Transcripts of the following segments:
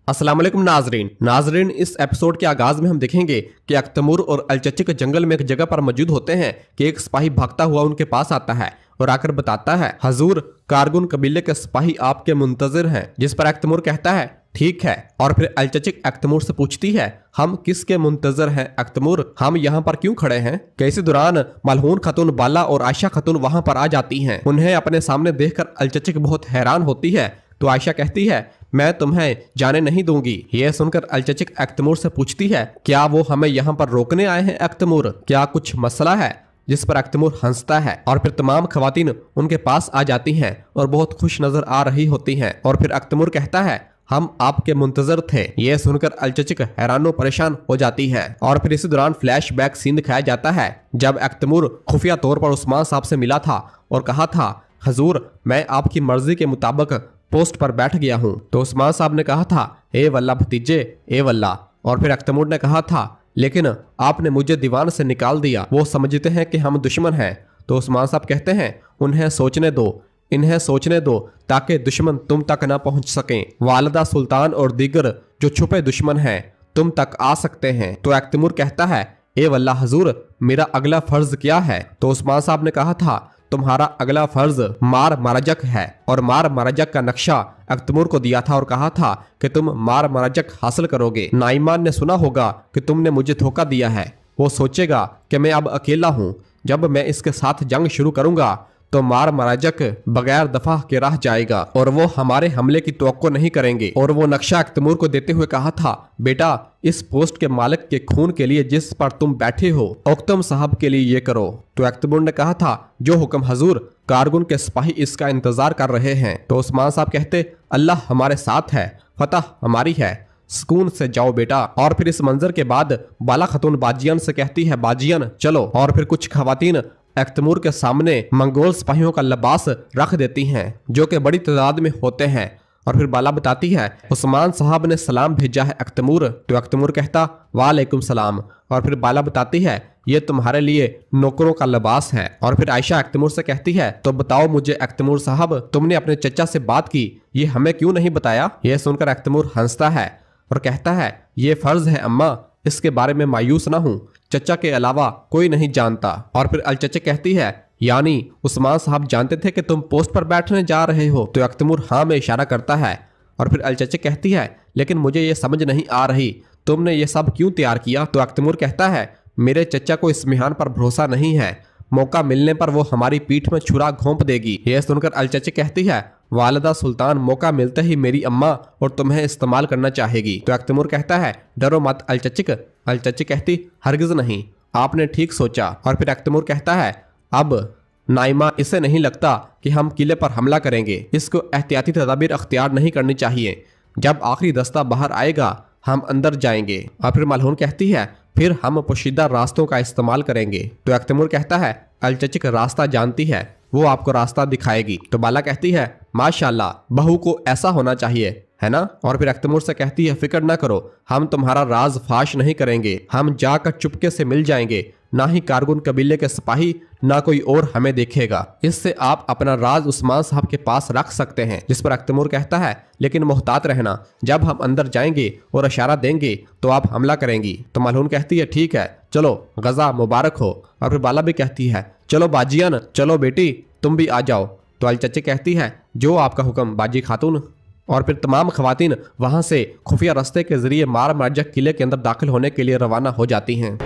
अस्सलाम वालेकुम नाजरीन, इस एपिसोड के आगाज में हम देखेंगे कि अख्तमूर और अलचचिक जंगल में एक जगह पर मौजूद होते हैं कि एक सिपाही भागता हुआ उनके पास आता है और आकर बताता है, हजूर कारगुन कबीले के सिपाही आपके मुंतजिर हैं। जिस पर अख्तमूर कहता है ठीक है। और फिर अलचचिक अख्तमूर से पूछती है, हम किसके मुंतजर हैं अख्तमूर, हम यहाँ पर क्यों खड़े हैं। कि इसी दौरान मलहून खातून बाला और आयशा खातून वहां पर आ जाती हैं। उन्हें अपने सामने देखकर अलचचिक बहुत हैरान होती है तो आयशा कहती है, मैं तुम्हें जाने नहीं दूंगी। यह सुनकर अलचचिक अख्तमूर से पूछती है, क्या वो हमें यहाँ पर रोकने आए हैं अख्तमूर, क्या कुछ मसला है। जिस पर अख्तमूर हंसता है और फिर तमाम खवातीन उनके पास आ जाती हैं और बहुत खुश नजर आ रही होती हैं। और फिर अख्तमूर कहता है, हम आपके मुंतजर थे। यह सुनकर अलचचिक हैरानो परेशान हो जाती है। और फिर इसी दौरान फ्लैशबैक सीन दिखाया जाता है जब अख्तमूर खुफिया तौर पर उस्मान साहब से मिला था और कहा था, हजूर मैं आपकी मर्जी के मुताबिक पोस्ट पर बैठ गया हूँ। तो उस्मान साहब ने कहा था, ए वल्ला भतीजे, ए वल्ला। और फिर अख्तमूर ने कहा था, लेकिन आपने मुझे दीवान से निकाल दिया, वो समझते हैं कि हम दुश्मन हैं। तो उस्मान साहब कहते हैं, उन्हें सोचने दो, इन्हें सोचने दो ताकि दुश्मन तुम तक न पहुंच सकें। वालिदा सुल्तान और दीगर जो छुपे दुश्मन हैं तुम तक आ सकते हैं। तो अख्तमूर कहता है, ए वल्ला हजूर, मेरा अगला फर्ज क्या है। तो उस्मान साहब ने कहा था, तुम्हारा अगला फर्ज मार मरजक है। और मार मरजक का नक्शा अख्तमूर को दिया था और कहा था कि तुम मार मरजक हासिल करोगे। नाइमान ने सुना होगा कि तुमने मुझे धोखा दिया है, वो सोचेगा कि मैं अब अकेला हूँ। जब मैं इसके साथ जंग शुरू करूंगा तो मार मराजक बगैर दफा के रह जाएगा और वो हमारे हमले की तवक्को नहीं करेंगे। और वो नक्शा अख्तमूर को देते हुए कहा था, बेटा इस पोस्ट के मालिक के खून के लिए जिस पर तुम बैठे हो, औकतम साहब के लिए ये करो। तो अख्तमूर ने कहा था, जो हुक्म हजूर, कारगुन के सिपाही इसका इंतजार कर रहे हैं। तो उस्मान साहब कहते, अल्लाह हमारे साथ है, फतह हमारी है, सुकून से जाओ बेटा। और फिर इस मंजर के बाद बाला खातून बाजियान से कहती है, बाजियान चलो। और फिर कुछ खवातीन अख्तमूर के सामने मंगोल सिपाहियों का लिबास रख देती हैं जो कि बड़ी तादाद में होते हैं। और फिर बाला बताती है, उस्मान साहब ने सलाम भेजा है अख्तमूर। तो अख्तमूर कहता, वालेकुम सलाम। और फिर बाला बताती है, ये तुम्हारे लिए नौकरों का लिबास है। और फिर आयशा अख्तमूर से कहती है, तो बताओ मुझे अख्तमूर साहब, तुमने अपने चचा से बात की, ये हमें क्यों नहीं बताया। यह सुनकर अख्तमूर हंसता है और कहता है, ये फर्ज है अम्मा, इसके बारे में मायूस ना हूँ, चचा के अलावा कोई नहीं जानता। और फिर अलचचिक कहती है, यानी उस्मान साहब जानते थे कि तुम पोस्ट पर बैठने जा रहे हो। तो अख्तमूर हाँ में इशारा करता है। और फिर अलचचिक कहती है, लेकिन मुझे ये समझ नहीं आ रही, तुमने ये सब क्यों तैयार किया। तो अख्तमूर कहता है, मेरे चचा को इस मिहान पर भरोसा नहीं है, मौका मिलने पर वो हमारी पीठ में छुरा घोंप देगी। यह सुनकर अलचचिक कहती है, वालिदा सुल्तान मौका मिलते ही मेरी अम्मा और तुम्हें इस्तेमाल करना चाहेगी। तो अख्तमूर कहता है, डरो मत अलचचिक। अलचचिक कहती, हरगिज नहीं, आपने ठीक सोचा। और फिर अख्तमूर कहता है, अब नाइमा, इसे नहीं लगता कि हम किले पर हमला करेंगे, इसको एहतियाती तदाबीर अख्तियार नहीं करनी चाहिए, जब आखिरी दस्ता बाहर आएगा हम अंदर जाएंगे। और फिर मलहून कहती है, फिर हम पोशीदा रास्तों का इस्तेमाल करेंगे। तो अख्तमूर कहता है, अलचचिक रास्ता जानती है, वो आपको रास्ता दिखाएगी। तो बाला कहती है, माशाल्लाह, बहू को ऐसा होना चाहिए, है ना। और फिर अख्तमूर से कहती है, फिक्र ना करो, हम तुम्हारा राज फाश नहीं करेंगे, हम जाकर चुपके से मिल जाएंगे, ना ही कारगुन कबीले के सिपाही ना कोई और हमें देखेगा, इससे आप अपना राज उस्मान साहब के पास रख सकते हैं। जिस पर अख्तमूर कहता है, लेकिन मोहतात रहना, जब हम अंदर जाएंगे और इशारा देंगे तो आप हमला करेंगी। तो मलहून कहती है, ठीक है, चलो गजा मुबारक हो। और फिर बाला भी कहती है, चलो बाजियान, चलो बेटी तुम भी आ जाओ। तो अलचचिक कहती है, जो आपका हुक्म बाजी खातून। और फिर तमाम खवातीन वहां से खुफिया रास्ते के जरिए मार मरजक किले के अंदर दाखिल होने के लिए रवाना हो जाती हैं।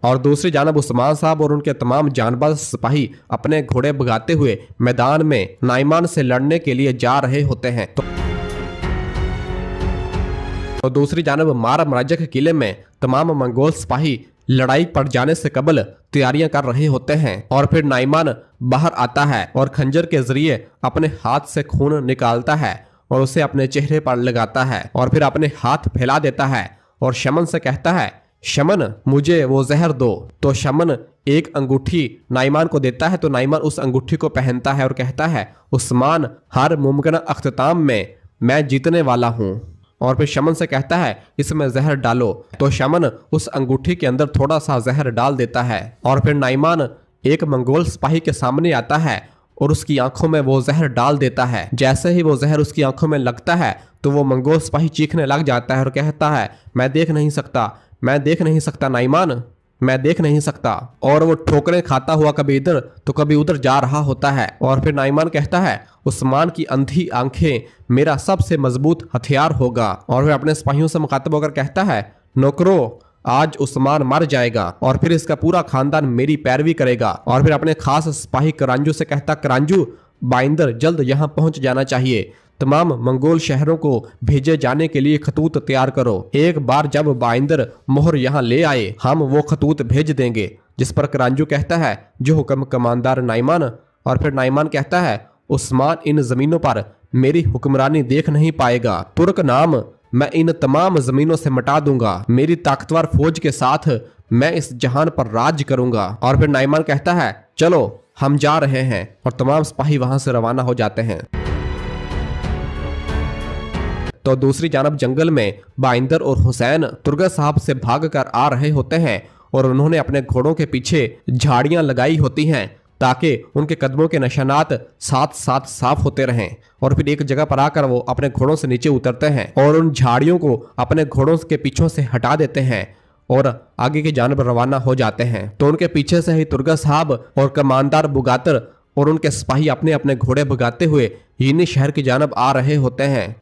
और दूसरी जानब उस्मान साहब और उनके तमाम जानबाज सिपाही अपने घोड़े भगाते हुए मैदान में नाइमान से लड़ने के लिए जा रहे होते हैं। तो दूसरी जानब मार मरजक किले में तमाम मंगोल सिपाही लड़ाई पड़ जाने से कबल तैयारियां कर रहे होते हैं। और फिर नाइमान बाहर आता है और खंजर के जरिए अपने हाथ से खून निकालता है और उसे अपने चेहरे पर लगाता है। और फिर अपने हाथ फैला देता है और शमन से कहता है, शमन मुझे वो जहर दो। तो शमन एक अंगूठी नाइमान को देता है। तो नाइमान उस अंगूठी को पहनता है और कहता है, उस्मान, हर मुमकिन अख्तिताम में मैं जीतने वाला हूँ। और फिर शमन से कहता है, इसमें जहर डालो। तो शमन उस अंगूठी के अंदर थोड़ा सा जहर डाल देता है। और फिर नाइमान एक मंगोल सिपाही के सामने आता है और उसकी आंखों में वो जहर डाल देता है। जैसे ही वो जहर उसकी आंखों में लगता है तो वो मंगोल सिपाही चीखने लग जाता है और कहता है, मैं देख नहीं सकता, मैं देख नहीं सकता नाइमान, मैं देख नहीं सकता। और वो ठोकरें खाता हुआ कभी इधर तो कभी उधर जा रहा होता है। और फिर नाइमान कहता है, उस्मान की अंधी आंखें मेरा सबसे मजबूत हथियार होगा। और फिर अपने सिपाहियों से मुखातब होकर कहता है, नौकरों, आज उस्मान मर जाएगा और फिर इसका पूरा खानदान मेरी पैरवी करेगा। और फिर अपने खास सिपाही करांजू से कहता, करांजू, बाइंदर जल्द यहाँ पहुंच जाना चाहिए। तमाम मंगोल शहरों को भेजे जाने के लिए खतूत तैयार करो। एक बार जब बाइंदर मोहर यहाँ ले आए, हम वो खतूत भेज देंगे। जिस पर करांजू कहता है, जो हुक्म कमांडर नाइमान। और फिर नाइमान कहता है, उस्मान इन जमीनों पर मेरी हुक्मरानी देख नहीं पाएगा। तुर्क नाम मैं इन तमाम जमीनों से मिटा दूंगा। मेरी ताकतवर फौज के साथ मैं इस जहान पर राज करूंगा। और फिर नाइमान कहता है, चलो हम जा रहे हैं। और तमाम सिपाही वहां से रवाना हो जाते हैं। तो दूसरी जानब जंगल में बाइंदर और हुसैन तुर्गा साहब से भागकर आ रहे होते हैं और उन्होंने अपने घोड़ों के पीछे झाड़ियां लगाई होती हैं ताकि उनके कदमों के निशानात साथ साथ साफ होते रहें। और फिर एक जगह पर आकर वो अपने घोड़ों से नीचे उतरते हैं और उन झाड़ियों को अपने घोड़ों के पीछों से हटा देते हैं और आगे की जानब रवाना हो जाते हैं। तो उनके पीछे से ही तुर्गा साहब और कमांडर बुगातर और उनके सिपाही अपने अपने घोड़े भगाते हुए यीनी शहर की जानब आ रहे होते हैं।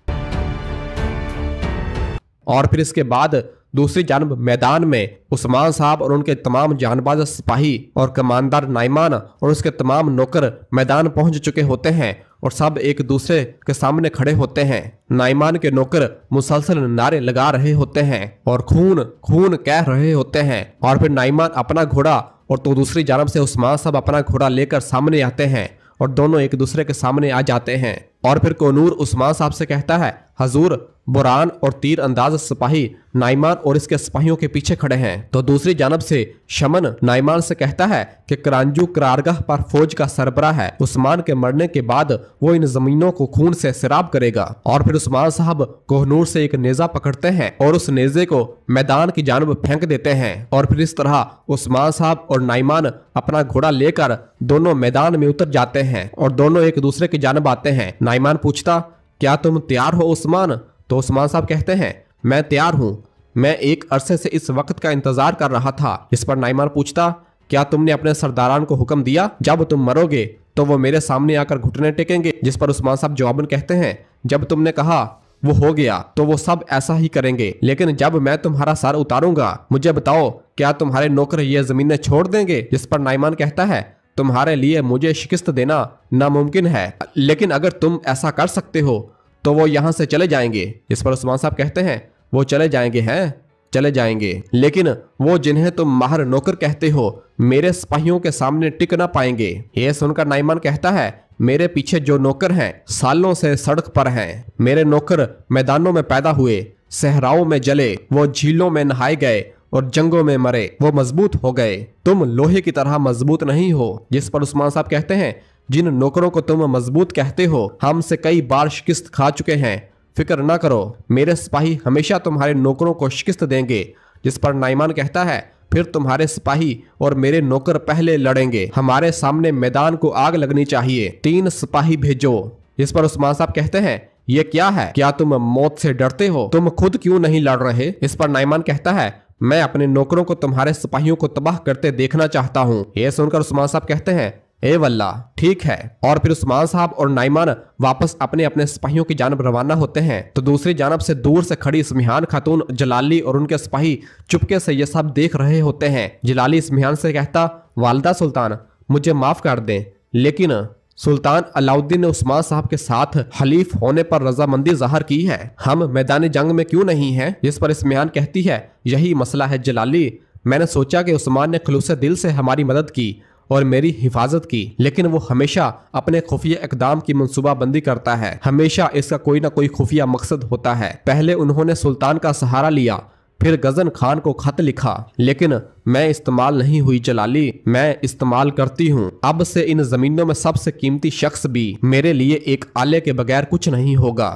और फिर इसके बाद दूसरी जानब मैदान में उस्मान साहब और उनके तमाम जानबाज सिपाही और कमांडर नाइमान और उसके तमाम नौकर मैदान पहुंच चुके होते हैं और सब एक दूसरे के सामने खड़े होते हैं। नाइमान के नौकर मुसलसल नारे लगा रहे होते हैं और खून खून कह रहे होते हैं। और फिर नाइमान अपना घोड़ा और तो दूसरी जानब से उस्मान साहब अपना घोड़ा लेकर सामने आते हैं और दोनों एक दूसरे के सामने आ जाते हैं। और फिर कोनूर उस्मान साहब से कहता है, हजूर, बुरान और तीर अंदाज सिपाही नाइमान और इसके सिपाहियों के पीछे खड़े हैं। तो दूसरी जानब से शमन नाइमान से कहता है कि करांजू करारगाह पर फौज का सरबराह है। उस्मान के मरने के बाद वो इन जमीनों को खून से सैराब करेगा। और फिर उस्मान साहब कोहनूर से एक नेजा पकड़ते हैं और उस नेजे को मैदान की जानब फेंक देते हैं। और फिर इस तरह उस्मान साहब और नाइमान अपना घोड़ा लेकर दोनों मैदान में उतर जाते हैं और दोनों एक दूसरे की जानब आते हैं। नाइमान पूछता, क्या तुम तैयार हो उस्मान? तो उस्मान साहब कहते हैं, मैं तैयार हूं, मैं एक अरसे से इस वक्त का इंतजार कर रहा था। इस पर नाइमान पूछता, क्या तुमने अपने सरदारान को हुक्म दिया जब तुम मरोगे तो वो मेरे सामने आकर घुटने टेकेंगे? जिस पर उस्मान साहब जवाबन कहते हैं, जब तुमने कहा वो हो गया तो वो सब ऐसा ही करेंगे, लेकिन जब मैं तुम्हारा सर उतारूंगा मुझे बताओ, क्या तुम्हारे नौकर ये जमीनें छोड़ देंगे? जिस पर नाइमान कहता है, तुम्हारे लिए मुझे शिकस्त देना नामुमकिन है, लेकिन अगर तुम ऐसा कर सकते हो तो वो यहाँ से चले जाएंगे। इस पर उस्मान साहब कहते हैं, वो चले जाएंगे हैं, चले जाएंगे, लेकिन वो जिन्हें तुम माहर नौकर कहते हो मेरे सिपाहियों के सामने टिक ना पाएंगे। ये सुनकर नाइमान कहता है, मेरे पीछे जो नौकर हैं सालों से सड़क पर हैं। मेरे नौकर मैदानों में पैदा हुए, सहराओं में जले, वो झीलों में नहाए गए और जंगों में मरे, वो मजबूत हो गए। तुम लोहे की तरह मजबूत नहीं हो। जिस पर उस्मान साहब कहते हैं, जिन नौकरों को तुम मजबूत कहते हो हमसे कई बार शिकस्त खा चुके हैं, फिक्र ना करो, मेरे सिपाही हमेशा तुम्हारे नौकरों को शिकस्त देंगे। जिस पर नाइमान कहता है, फिर तुम्हारे सिपाही और मेरे नौकर पहले लड़ेंगे, हमारे सामने मैदान को आग लगनी चाहिए, 3 सिपाही भेजो। इस पर उस्मान साहब कहते हैं, ये क्या है? क्या तुम मौत से डरते हो? तुम खुद क्यों नहीं लड़ रहे? इस पर नाइमान कहता है, मैं अपने नौकरों को तुम्हारे सिपाहियों को तबाह करते देखना चाहता हूँ। यह सुनकर उस्मान साहब कहते हैं, ए वल्ला, ठीक है। और फिर उस्मान साहब और नाइमान वापस अपने अपने सिपाहियों की जानब रवाना होते हैं। तो दूसरी जानब से दूर से खड़ी इस्मिहान खातून जलाली और उनके सिपाही चुपके से ये सब देख रहे होते हैं। जलाली इस्मिहान से कहता, वालदा सुल्तान, मुझे माफ कर दें, लेकिन सुल्तान अलाउद्दीन ने उस्मान साहब के साथ हलीफ होने पर रजामंदी जाहिर की है, हम मैदान जंग में क्यों नहीं हैं? जिस पर इस्मिहान कहती है, यही मसला है जलाली, मैंने सोचा कि उस्मान ने खुलूसे दिल से हमारी मदद की और मेरी हिफाजत की, लेकिन वो हमेशा अपने खुफिया इकदाम की मंसूबाबंदी करता है, हमेशा इसका कोई ना कोई खुफिया मकसद होता है। पहले उन्होंने सुल्तान का सहारा लिया, फिर गजन खान को खत लिखा, लेकिन मैं इस्तेमाल नहीं हुई जलाली, मैं इस्तेमाल करती हूँ। अब से इन जमीनों में सबसे कीमती शख्स भी मेरे लिए एक आले के बगैर कुछ नहीं होगा।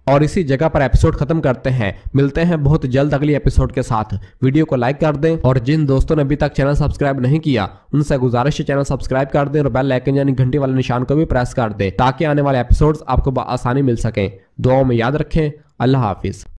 और इसी जगह पर एपिसोड खत्म करते हैं। मिलते हैं बहुत जल्द अगली एपिसोड के साथ। वीडियो को लाइक कर दें और जिन दोस्तों ने अभी तक चैनल सब्सक्राइब नहीं किया उनसे गुजारिश है चैनल सब्सक्राइब कर दें और बेल आइकन यानी घंटी वाले निशान को भी प्रेस कर दें ताकि आने वाले एपिसोड्स आपको आसानी मिल सकें। दुआओं में याद रखें। अल्लाह हाफिज।